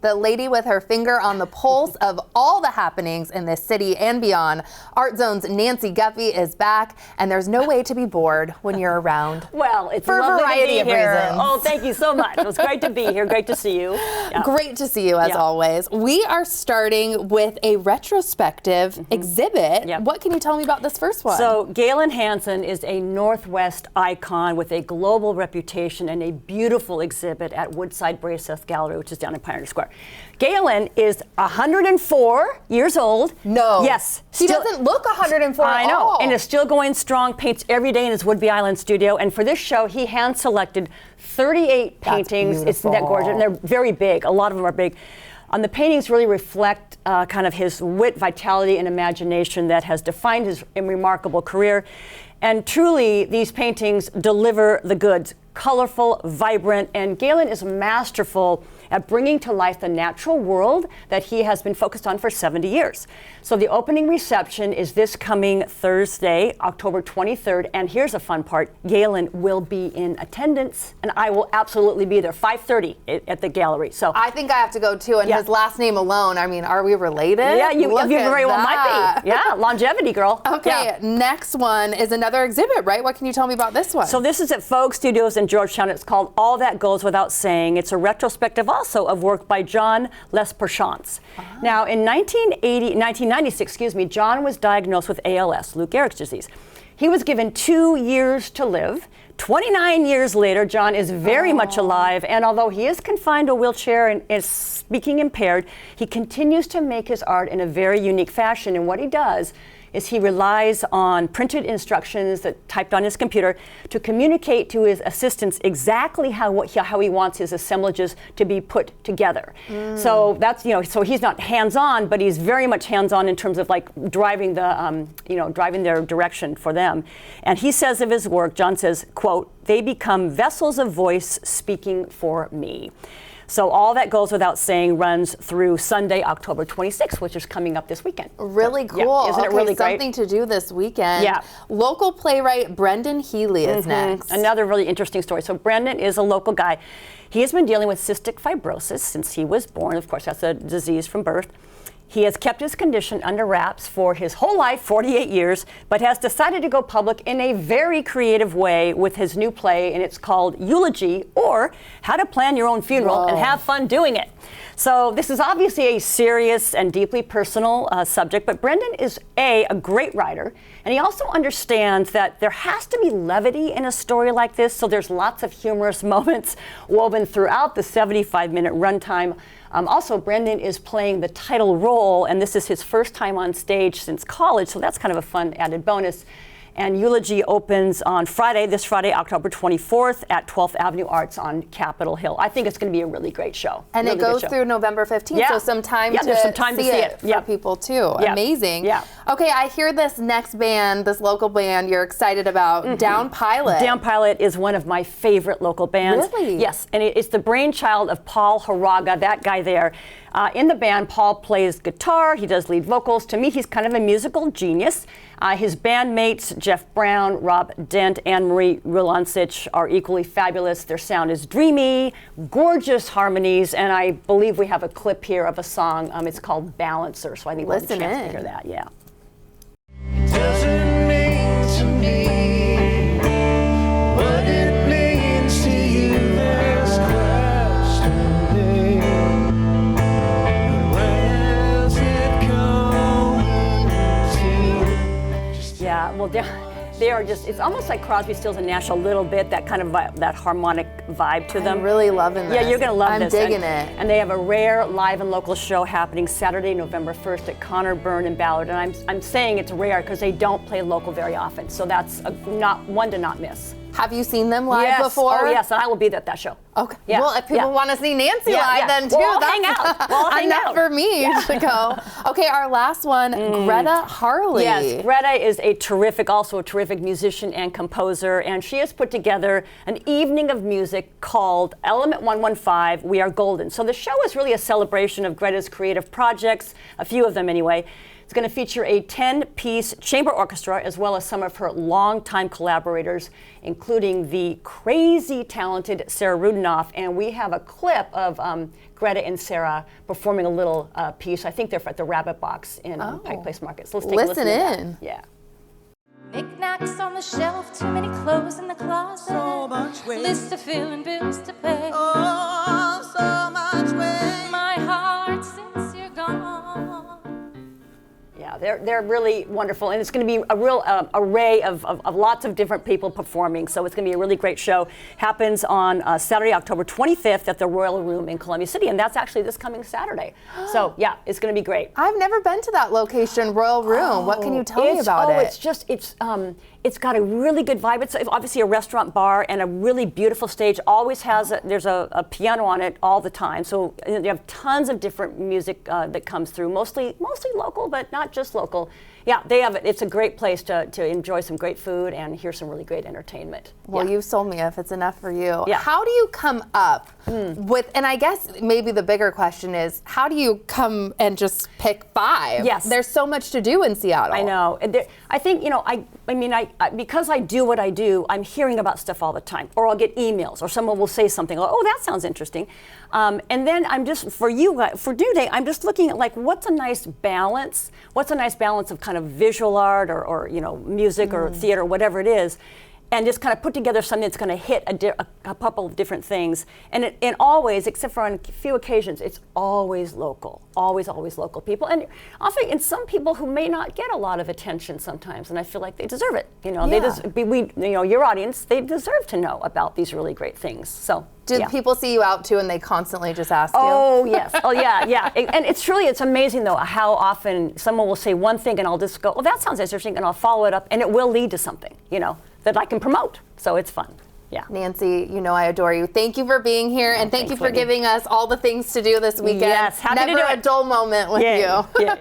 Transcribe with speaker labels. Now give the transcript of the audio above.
Speaker 1: the lady with her finger on the pulse of all the happenings in this city and beyond. Art Zone's Nancy Guppy is back, and there's no way to be bored when you're around.
Speaker 2: Well, it's
Speaker 1: for a
Speaker 2: lovely
Speaker 1: variety
Speaker 2: to be
Speaker 1: of
Speaker 2: here.
Speaker 1: reasons.
Speaker 2: Oh, thank you so much. It was great to be here. Great to see you. Yeah.
Speaker 1: Great to see you, as always. We are starting with a retrospective exhibit.
Speaker 2: Yep.
Speaker 1: What can you tell me about this first one?
Speaker 2: So Galen Hansen is a Northwest icon with a global reputation and a beautiful exhibit at Woodside Braeseth Gallery, which is down in Pioneer Square. Galen is 104 years old.
Speaker 1: No.
Speaker 2: Yes.
Speaker 1: He doesn't look 104
Speaker 2: I
Speaker 1: at
Speaker 2: know.
Speaker 1: all.
Speaker 2: And is still going strong, paints every day in his Woodby Island studio. And for this show, he hand-selected 38 paintings. Isn't that gorgeous? And they're very big. A lot of them are big. The paintings really reflect kind of his wit, vitality, and imagination that has defined his remarkable career. And truly, these paintings deliver the goods. Colorful, vibrant, and Galen is masterful at bringing to life the natural world that he has been focused on for 70 years. So the opening reception is this coming Thursday, October 23rd, and here's a fun part. Galen will be in attendance, and I will absolutely be there, 5:30 at the gallery. So
Speaker 1: I think I have to go too, and his last name alone, I mean, are we related?
Speaker 2: Yeah, you very well might be. Yeah, longevity, girl.
Speaker 1: Okay, next one is another exhibit, right? What can you tell me about this one?
Speaker 2: So this is at Fogue Studios in Georgetown. It's called All That Goes Without Saying. It's a retrospective also of work by John Lesperchance. Now, in 1996, John was diagnosed with ALS, Lou Gehrig's disease. He was given 2 years to live. 29 years later, John is very much alive, and although he is confined to a wheelchair and is speaking impaired, he continues to make his art in a very unique fashion. And what he does is he relies on printed instructions that typed on his computer to communicate to his assistants exactly how he wants his assemblages to be put together. So that's, so he's not hands-on, but he's very much hands-on in terms of like driving the, driving their direction for them. And he says of his work, John says, quote, "They become vessels of voice speaking for me." So All That Goes Without Saying runs through Sunday, October 26th, which is coming up this weekend.
Speaker 1: Really cool.
Speaker 2: Yeah. Isn't it really great?
Speaker 1: Something to do this weekend.
Speaker 2: Yeah.
Speaker 1: Local playwright Brendan Healy is next.
Speaker 2: Another really interesting story. So Brendan is a local guy. He has been dealing with cystic fibrosis since he was born. Of course, that's a disease from birth. He has kept his condition under wraps for his whole life, 48 years, but has decided to go public in a very creative way with his new play, and it's called Eulogy, or How to Plan Your Own Funeral and Have Fun Doing It. So this is obviously a serious and deeply personal subject, but Brendan is a great writer, and he also understands that there has to be levity in a story like this, so there's lots of humorous moments woven throughout the 75-minute runtime. Also, Brendan is playing the title role, and this is his first time on stage since college, so that's kind of a fun added bonus. And Eulogy opens on this Friday, October 24th at 12th Avenue Arts on Capitol Hill. I think it's going to be a really great show.
Speaker 1: And
Speaker 2: really
Speaker 1: it goes through November 15th, so some time to see it for people too. Amazing.
Speaker 2: Yeah.
Speaker 1: Okay, I hear this next band, this local band you're excited about, Down Pilot.
Speaker 2: Down Pilot is one of my favorite local bands.
Speaker 1: Really?
Speaker 2: Yes, and it's the brainchild of Paul Haraga, that guy there. In the band, Paul plays guitar, he does lead vocals. To me, he's kind of a musical genius. His bandmates, Jeff Brown, Rob Dent, and Marie Rulancic, are equally fabulous. Their sound is dreamy, gorgeous harmonies, and I believe we have a clip here of a song. It's called Balancer, so I think we'll have a chance to hear that. Yeah.
Speaker 3: Doesn't mean to me what it means to you. There's question there. Where's it going to?
Speaker 2: Yeah, well, they are just, it's almost like Crosby, Stills, and Nash a little bit, that kind of that harmonic vibe to them.
Speaker 1: I'm really loving this.
Speaker 2: Yeah, you're going to love this.
Speaker 1: I'm digging it.
Speaker 2: And they have a rare live and local show happening Saturday, November 1st at Connor, Byrne, and Ballard. And I'm saying it's rare because they don't play local very often. So that's one to not miss.
Speaker 1: Have you seen them live before?
Speaker 2: Oh, yes, and I will be at that show.
Speaker 1: Okay.
Speaker 2: Yeah.
Speaker 1: Well, if people want to see Nancy live, then too,
Speaker 2: we'll
Speaker 1: that's
Speaker 2: hang out. We'll hang
Speaker 1: enough
Speaker 2: out
Speaker 1: for me to go. Okay, our last one, Greta Harley.
Speaker 2: Yes, Greta is also a terrific musician and composer, and she has put together an evening of music called Element 115, We Are Golden. So the show is really a celebration of Greta's creative projects, a few of them anyway. It's going to feature a 10-piece chamber orchestra as well as some of her longtime collaborators, including the crazy talented Sarah Rudinoff. And we have a clip of Greta and Sarah performing a little piece. I think they're at the Rabbit Box in Pike Place Market. So let's take a listen
Speaker 1: in.
Speaker 2: To that. Yeah.
Speaker 4: Knickknacks on the shelf, too many clothes in the closet.
Speaker 3: So much weight.
Speaker 4: List of filling bills to pay.
Speaker 3: Oh, so much weight.
Speaker 4: My heart since you're gone.
Speaker 2: Yeah, they're really wonderful, and it's going to be a real array of lots of different people performing. So it's going to be a really great show. Happens on Saturday, October 25th at the Royal Room in Columbia City, and that's actually this coming Saturday. So yeah, it's going to be great.
Speaker 1: I've never been to that location, Royal Room. What can you tell me about it?
Speaker 2: It's got a really good vibe. It's obviously a restaurant bar and a really beautiful stage. Always has there's a piano on it all the time. So you have tons of different music that comes through, mostly local, but not just local. Yeah, they have it. It's a great place to enjoy some great food and hear some really great entertainment.
Speaker 1: Well,
Speaker 2: yeah.
Speaker 1: you've sold me if it's enough for you.
Speaker 2: Yeah.
Speaker 1: How do you come up with, and I guess maybe the bigger question is, how do you come and just pick 5?
Speaker 2: Yes.
Speaker 1: There's so much to do in Seattle.
Speaker 2: I know. And I think, I because I do what I do, I'm hearing about stuff all the time. Or I'll get emails, or someone will say something, oh, that sounds interesting. And then I'm just, for New Day, I'm just looking at what's a nice balance? What's a nice balance of kind of visual art or music or theater, whatever it is, and just kind of put together something that's going to hit a couple of different things. And always, except for on a few occasions, it's always local, always local people. And often, and some people who may not get a lot of attention sometimes, and I feel like they deserve it. Your audience, they deserve to know about these really great things. So.
Speaker 1: Do people see you out too and they constantly just ask you?
Speaker 2: Oh, yes. Oh, yeah. And it's amazing, though, how often someone will say one thing and I'll just go, well, that sounds interesting, and I'll follow it up, and it will lead to something, that I can promote. So it's fun. Yeah.
Speaker 1: Nancy, I adore you. Thank you for being here, and thank you for giving us all the things to do this weekend.
Speaker 2: Yes, happy to do it.
Speaker 1: Never a dull moment with you.
Speaker 2: Yeah.